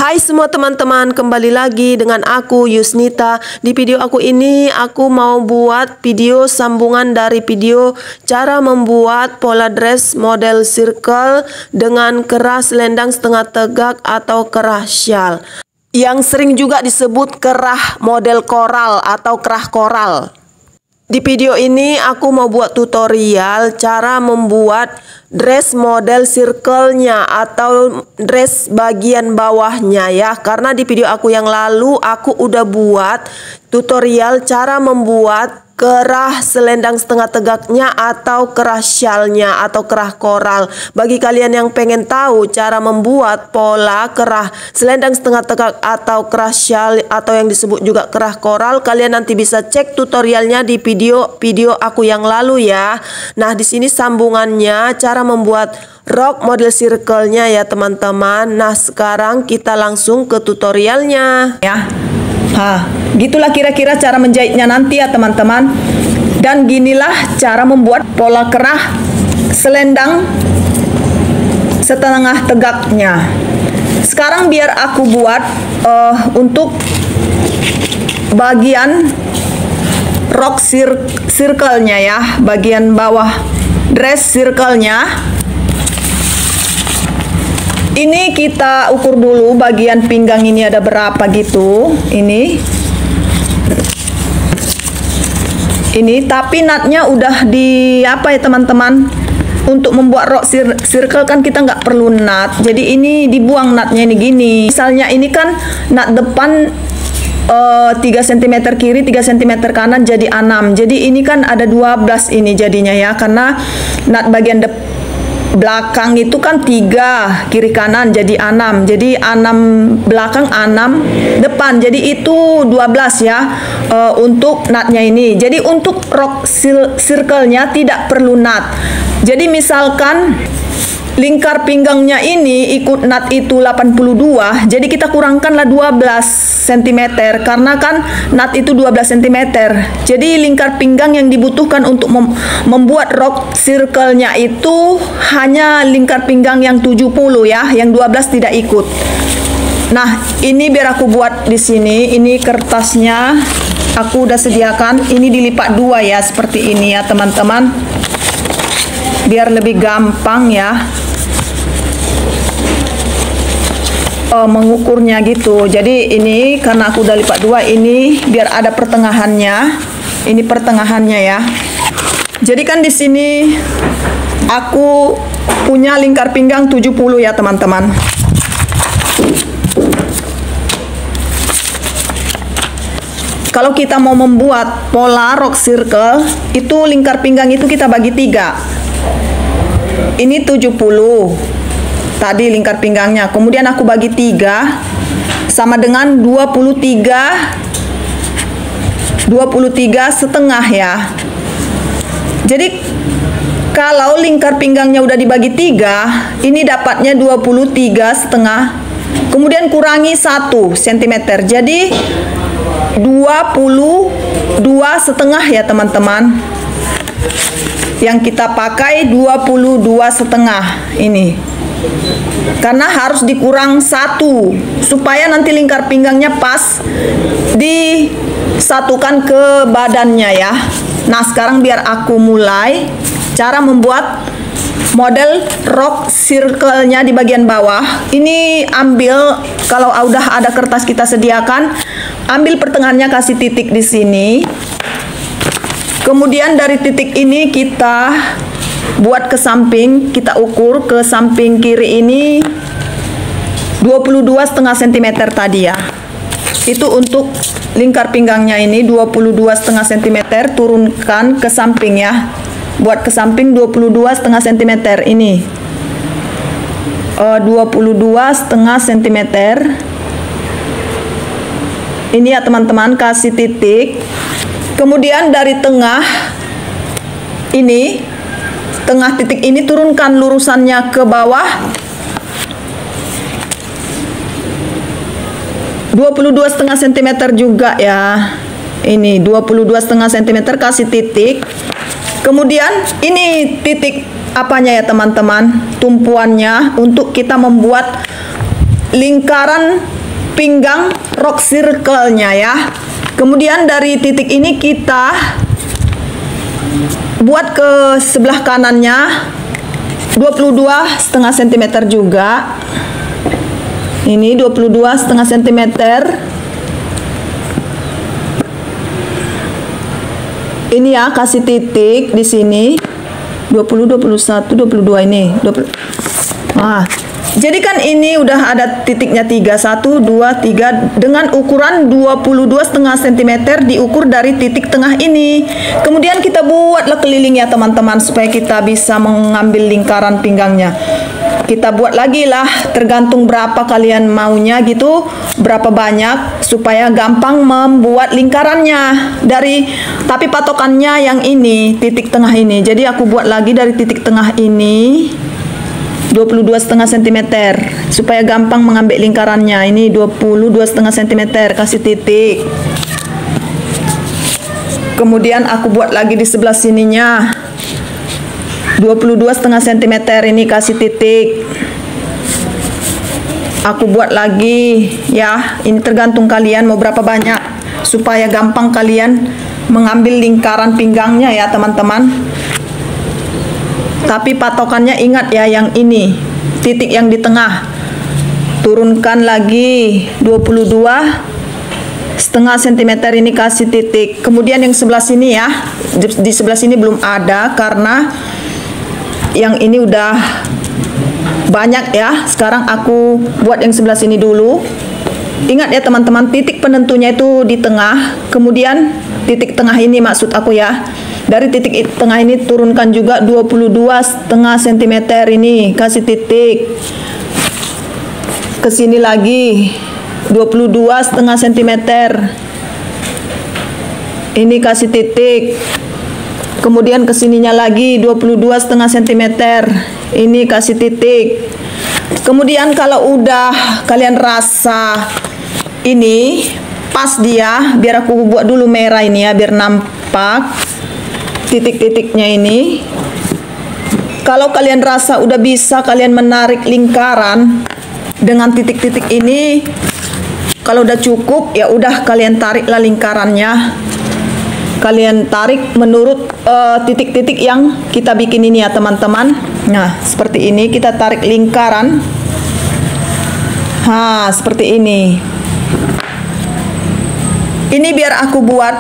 Hai semua teman-teman, kembali lagi dengan aku Yusnita. Di video aku ini aku mau buat video sambungan dari video cara membuat pola dress model circle dengan kerah selendang setengah tegak atau kerah shawl, yang sering juga disebut kerah model koral atau kerah koral. Di video ini aku mau buat tutorial cara membuat dress model circle-nya atau dress bagian bawahnya ya. Karena di video aku yang lalu aku udah buat tutorial cara membuat kerah selendang setengah tegaknya atau kerah shawl-nya atau kerah koral. Bagi kalian yang pengen tahu cara membuat pola kerah selendang setengah tegak atau kerah shawl atau yang disebut juga kerah koral, kalian nanti bisa cek tutorialnya di video aku yang lalu ya. Nah, di sini sambungannya cara membuat rok model circle-nya ya teman-teman. Nah, sekarang kita langsung ke tutorialnya ya. Gitulah kira-kira cara menjahitnya nanti ya teman-teman. Dan ginilah cara membuat pola kerah selendang setengah tegaknya. Sekarang biar aku buat untuk bagian rok circle-nya ya, bagian bawah dress circle-nya. Ini kita ukur dulu bagian pinggang ini ada berapa gitu. Ini tapi natnya udah di apa ya teman-teman. Untuk membuat rok circle kan kita nggak perlu nat. Jadi ini dibuang natnya ini gini. Misalnya ini kan nat depan 3 cm kiri 3 cm kanan jadi 6. Jadi ini kan ada 12 ini jadinya ya, karena nat bagian belakang itu kan 3 kiri kanan jadi 6, jadi 6 belakang 6 depan, jadi itu 12 ya untuk natnya ini. Jadi untuk rok circle-nya tidak perlu nat. Jadi misalkan lingkar pinggangnya ini ikut nat itu 82, jadi kita kurangkanlah 12 cm karena kan nat itu 12 cm. Jadi lingkar pinggang yang dibutuhkan untuk membuat rok circle-nya itu hanya lingkar pinggang yang 70 ya, yang 12 tidak ikut. Nah, ini biar aku buat di sini. Ini kertasnya aku udah sediakan. Ini dilipat 2 ya, seperti ini ya teman-teman. Biar lebih gampang ya mengukurnya gitu. Jadi ini karena aku udah lipat 2, ini biar ada pertengahannya. Ini pertengahannya ya. Jadi kan di sini aku punya lingkar pinggang 70 ya teman-teman. Kalau kita mau membuat pola rok circle, itu lingkar pinggang itu kita bagi 3. Ini 70 tadi lingkar pinggangnya, kemudian aku bagi 3 sama dengan 23 setengah ya. Jadi kalau lingkar pinggangnya udah dibagi 3, ini dapatnya 23 setengah, kemudian kurangi 1 cm, jadi 22 setengah ya teman-teman. Yang kita pakai 22 setengah ini, karena harus dikurang 1 supaya nanti lingkar pinggangnya pas disatukan ke badannya ya. Nah, sekarang biar aku mulai cara membuat model rok circle-nya di bagian bawah. Ini ambil, kalau udah ada kertas kita sediakan, ambil pertengahannya, kasih titik di sini. Kemudian dari titik ini kita buat ke samping, kita ukur ke samping kiri ini 22,5 cm tadi ya. Itu untuk lingkar pinggangnya ini 22,5 cm, turunkan ke samping ya. Buat ke samping 22,5 cm ini. 22,5 cm. Ini ya teman-teman, kasih titik. Kemudian dari tengah ini, tengah titik ini turunkan lurusannya ke bawah 22,5 cm juga ya. Ini 22,5 cm, kasih titik. Kemudian ini titik apanya ya teman-teman, tumpuannya untuk kita membuat lingkaran pinggang rok circle-nya ya. Kemudian dari titik ini kita buat ke sebelah kanannya 22,5 cm juga. Ini 22,5 cm. Ini ya, kasih titik di sini 20, 21, 22 ini 20. Nah, jadi kan ini udah ada titiknya 3, 1, 2, 3 dengan ukuran 22,5 cm diukur dari titik tengah ini. Kemudian kita buatlah keliling ya teman-teman supaya kita bisa mengambil lingkaran pinggangnya. Kita buat lagi lah, tergantung berapa kalian maunya gitu, berapa banyak supaya gampang membuat lingkarannya tapi patokannya yang ini, titik tengah ini. Jadi aku buat lagi dari titik tengah ini 22,5 cm supaya gampang mengambil lingkarannya. Ini 22,5 cm, kasih titik. Kemudian aku buat lagi di sebelah sininya 22,5 cm, ini kasih titik. Aku buat lagi ya, ini tergantung kalian mau berapa banyak supaya gampang kalian mengambil lingkaran pinggangnya ya teman-teman. Tapi patokannya ingat ya, yang ini titik yang di tengah, turunkan lagi 22,5 cm, ini kasih titik. Kemudian yang sebelah sini ya, di sebelah sini belum ada karena yang ini udah banyak ya. Sekarang aku buat yang sebelah sini dulu. Ingat ya teman-teman, titik penentunya itu di tengah. Kemudian titik tengah ini maksud aku ya. Dari titik tengah ini turunkan juga 22,5 cm, ini kasih titik. Ke sini lagi 22,5 cm, ini kasih titik. Kemudian kesininya lagi 22,5 cm, ini kasih titik. Kemudian kalau udah kalian rasa ini pas dia, biar aku buat dulu merah ini ya, biar nampak titik-titiknya ini. Kalau kalian rasa udah bisa kalian menarik lingkaran dengan titik-titik ini, kalau udah cukup ya udah kalian tariklah lingkarannya. Kalian tarik menurut titik-titik yang kita bikin ini ya teman-teman. Nah, seperti ini kita tarik lingkaran. Seperti ini. Ini biar aku buat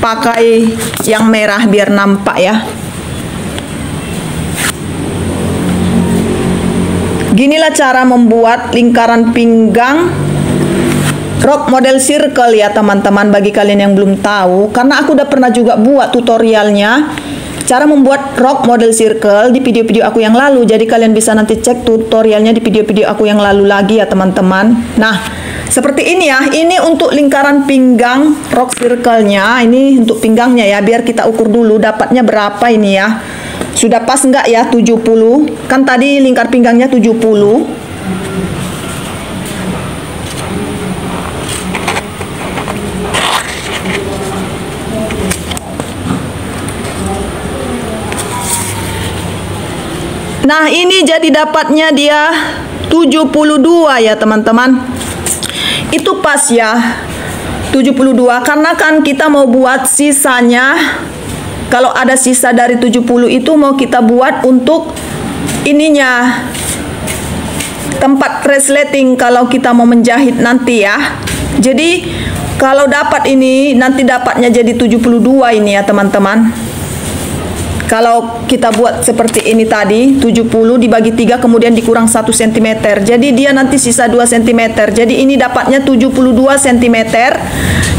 pakai yang merah biar nampak ya. Ginilah cara membuat lingkaran pinggang rok model circle ya teman-teman, bagi kalian yang belum tahu, karena aku udah pernah juga buat tutorialnya cara membuat rok model circle di video-video aku yang lalu. Jadi kalian bisa nanti cek tutorialnya di video-video aku yang lalu lagi ya teman-teman. Nah, seperti ini ya, ini untuk lingkaran pinggang rok circle-nya, ini untuk pinggangnya ya, biar kita ukur dulu dapatnya berapa ini ya. Sudah pas enggak ya 70? Kan tadi lingkar pinggangnya 70. Nah, ini jadi dapatnya dia 72 ya teman-teman. Itu pas ya 72, karena kan kita mau buat sisanya. Kalau ada sisa dari 70 itu mau kita buat untuk ininya, tempat resleting kalau kita mau menjahit nanti ya. Jadi kalau dapat ini nanti dapatnya jadi 72 ini ya teman-teman. Kalau kita buat seperti ini tadi 70 dibagi 3 kemudian dikurang 1 cm, jadi dia nanti sisa 2 cm. Jadi ini dapatnya 72 cm.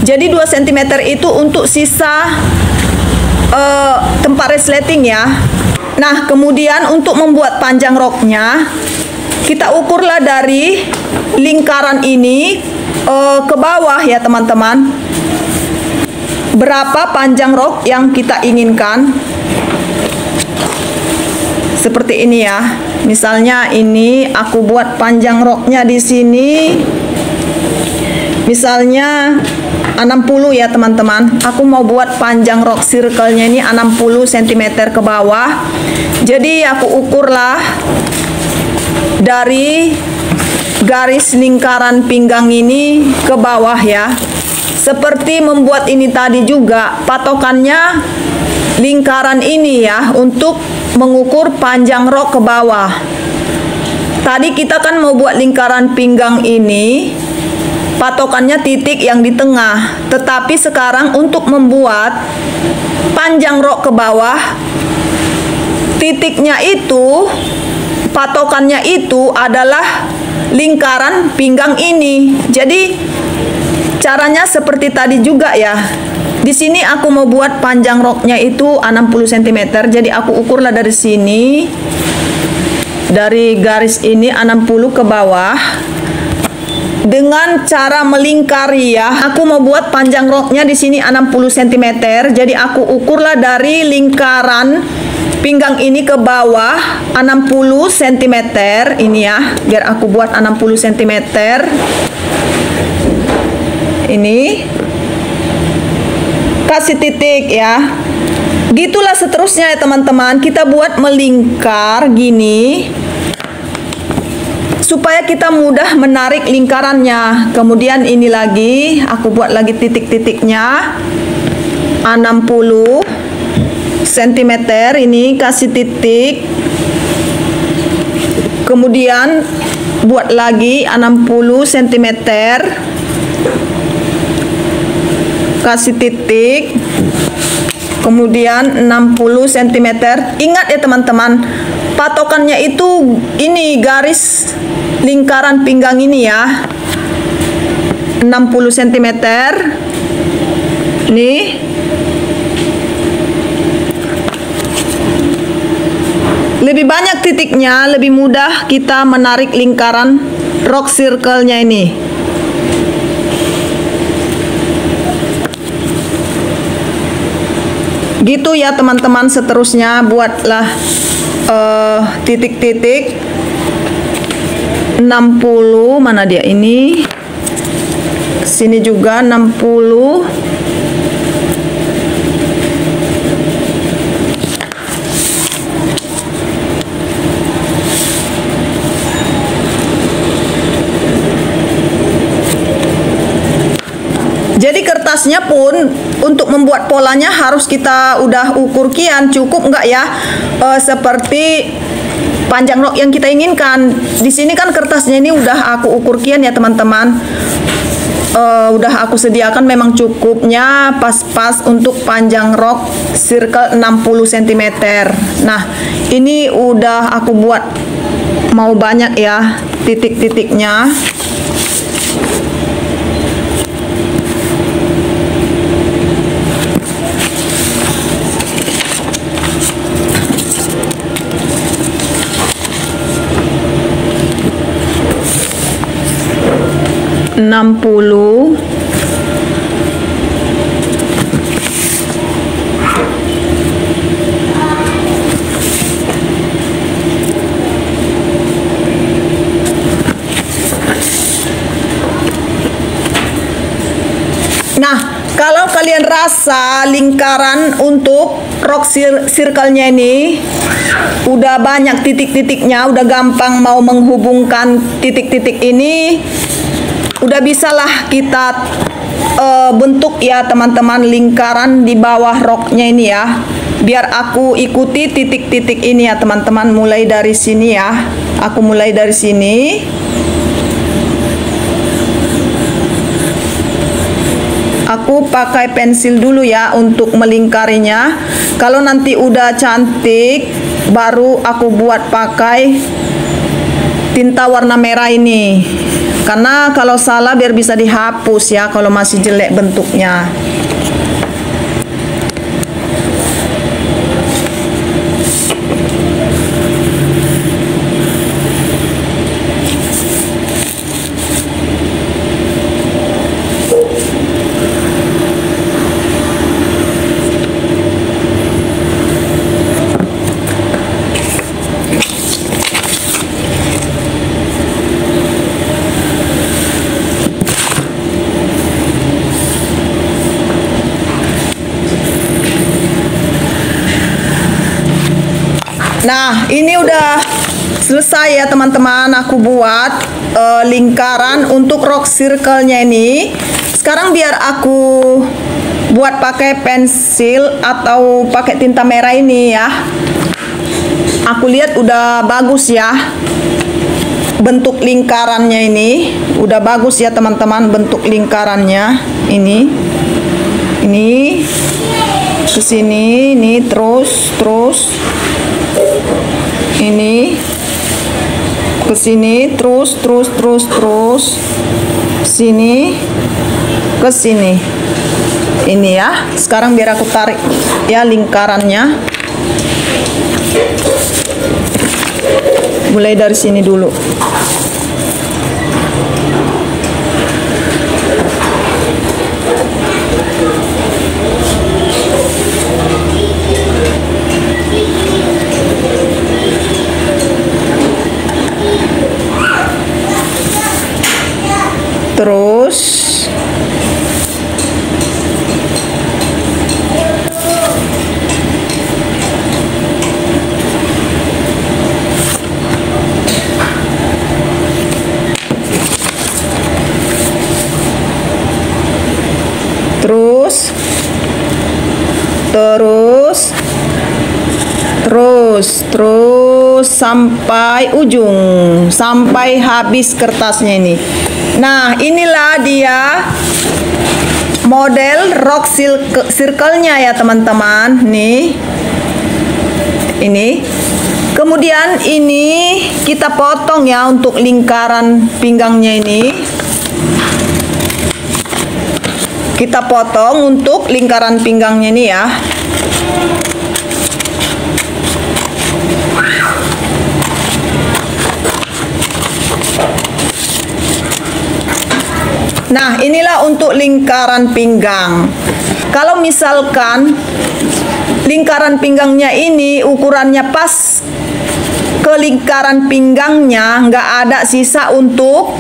Jadi 2 cm itu untuk sisa tempat resleting ya. Nah, kemudian untuk membuat panjang roknya, kita ukurlah dari lingkaran ini ke bawah ya teman-teman, berapa panjang rok yang kita inginkan. Seperti ini ya. Misalnya ini aku buat panjang roknya di sini misalnya 60 ya teman-teman. Aku mau buat panjang rok circle-nya ini 60 cm ke bawah. Jadi aku ukurlah dari garis lingkaran pinggang ini ke bawah ya. Seperti membuat ini tadi juga, patokannya lingkaran ini ya untuk mengukur panjang rok ke bawah. Tadi kita kan mau buat lingkaran pinggang ini, patokannya titik yang di tengah. Tetapi sekarang untuk membuat panjang rok ke bawah, titiknya itu, patokannya itu adalah lingkaran pinggang ini. Jadi caranya seperti tadi juga ya. Di sini aku mau buat panjang roknya itu 60 cm. Jadi aku ukurlah dari sini. Dari garis ini 60 ke bawah. Dengan cara melingkari ya. Aku mau buat panjang roknya di sini 60 cm. Jadi aku ukurlah dari lingkaran pinggang ini ke bawah 60 cm. Ini ya, biar aku buat 60 cm. Ini kasih titik ya. Gitulah seterusnya ya teman-teman. Kita buat melingkar gini supaya kita mudah menarik lingkarannya. Kemudian ini lagi aku buat lagi titik-titiknya 60 cm. Ini kasih titik, kemudian buat lagi 60 cm, kasih titik, kemudian 60 cm. Ingat ya teman-teman, patokannya itu ini garis lingkaran pinggang ini ya, 60 cm. Nih, lebih banyak titiknya, lebih mudah kita menarik lingkaran rok circle-nya ini. Gitu ya teman-teman, seterusnya buatlah titik-titik 60, mana dia ini, sini juga 60. Jadi kertasnya pun untuk membuat polanya harus kita udah ukur kian, cukup enggak ya seperti panjang rok yang kita inginkan. Di sini kan kertasnya ini udah aku ukur kian ya teman-teman. Udah aku sediakan memang cukupnya pas-pas untuk panjang rok circle 60 cm. Nah, ini udah aku buat mau banyak ya titik-titiknya. Nah, kalau kalian rasa lingkaran untuk rok circle-nya ini udah banyak titik-titiknya, udah gampang mau menghubungkan titik-titik ini, udah bisalah kita bentuk ya teman-teman lingkaran di bawah roknya ini ya. Biar aku ikuti titik-titik ini ya teman-teman, mulai dari sini ya. Aku mulai dari sini. Aku pakai pensil dulu ya untuk melingkarinya. Kalau nanti udah cantik, baru aku buat pakai tinta warna merah ini. Karena kalau salah biar bisa dihapus ya kalau masih jelek bentuknya. Nah, ini udah selesai ya teman-teman, aku buat lingkaran untuk rok circle-nya ini. Sekarang biar aku buat pakai pensil atau pakai tinta merah ini ya. Aku lihat udah bagus ya bentuk lingkarannya ini, udah bagus ya teman-teman bentuk lingkarannya ini ke sini, ini terus ini ke sini, terus sini ke sini. Ini ya. Sekarang biar aku tarik ya lingkarannya. Mulai dari sini dulu. terus sampai ujung, sampai habis kertasnya ini. Nah, inilah dia model rok circle-nya ya teman-teman. Nih, ini. Kemudian ini kita potong ya untuk lingkaran pinggangnya ini. Kita potong untuk lingkaran pinggangnya ini ya. Nah, inilah untuk lingkaran pinggang. Kalau misalkan lingkaran pinggangnya ini ukurannya pas ke lingkaran pinggangnya, nggak ada sisa untuk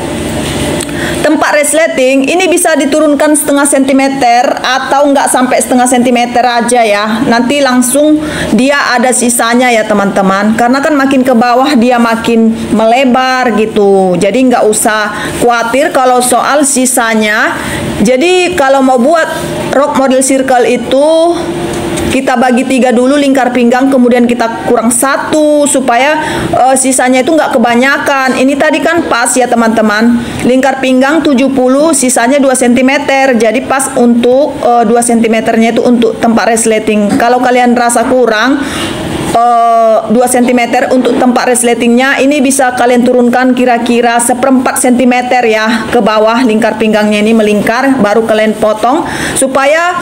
tempat resleting, ini bisa diturunkan setengah sentimeter atau nggak sampai setengah sentimeter aja ya. Nanti langsung dia ada sisanya ya teman-teman. Karena kan makin ke bawah dia makin melebar gitu. Jadi nggak usah khawatir kalau soal sisanya. Jadi kalau mau buat rok model circle itu kita bagi 3 dulu lingkar pinggang, kemudian kita kurang 1 supaya sisanya itu nggak kebanyakan. Ini tadi kan pas ya teman-teman, lingkar pinggang 70, sisanya 2 cm, jadi pas untuk 2 cm nya itu untuk tempat resleting. Kalau kalian rasa kurang 2 cm untuk tempat resletingnya, ini bisa kalian turunkan kira-kira 1/4 cm ya ke bawah lingkar pinggangnya ini melingkar, baru kalian potong supaya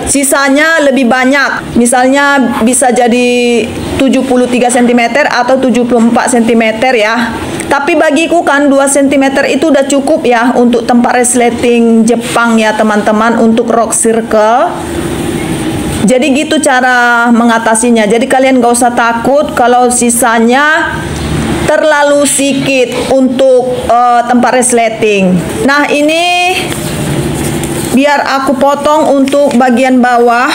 sisanya lebih banyak. Misalnya bisa jadi 73 cm atau 74 cm ya. Tapi bagiku kan 2 cm itu udah cukup ya untuk tempat resleting Jepang ya teman-teman, untuk rok circle. Jadi gitu cara mengatasinya. Jadi kalian gak usah takut kalau sisanya terlalu sedikit untuk tempat resleting. Nah, ini biar aku potong untuk bagian bawah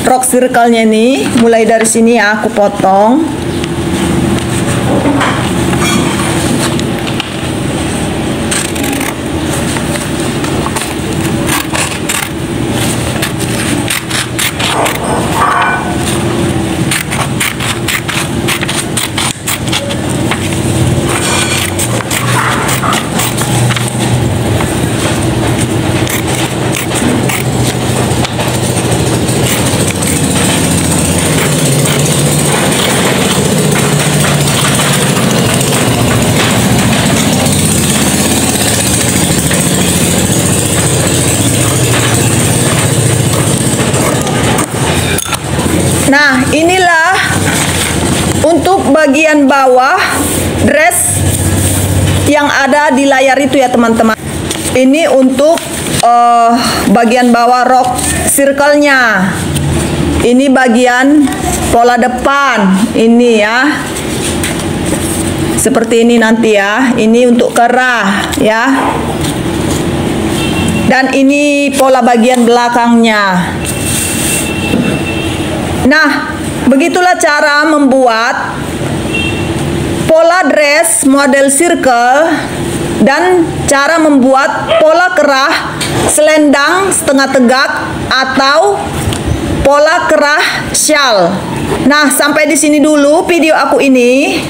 rok circle-nya ini. Mulai dari sini ya aku potong. Nah, inilah untuk bagian bawah dress yang ada di layar itu ya teman-teman. Ini untuk bagian bawah rok circle-nya. Ini bagian pola depan ini ya. Seperti ini nanti ya. Ini untuk kerah ya. Dan ini pola bagian belakangnya. Nah, begitulah cara membuat pola dress model circle dan cara membuat pola kerah selendang setengah tegak atau pola kerah shawl. Nah, sampai di sini dulu video aku ini.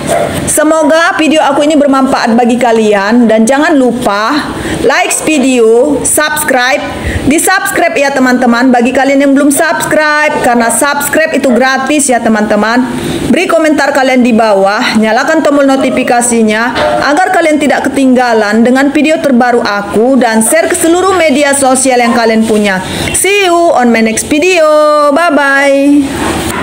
Semoga video aku ini bermanfaat bagi kalian dan jangan lupa like video, subscribe. Di-subscribe ya teman-teman bagi kalian yang belum subscribe, karena subscribe itu gratis ya teman-teman. Beri komentar kalian di bawah, nyalakan tombol notifikasinya agar kalian tidak ketinggalan dengan video terbaru aku, dan share ke seluruh media sosial yang kalian punya. See you on my next video. Bye bye.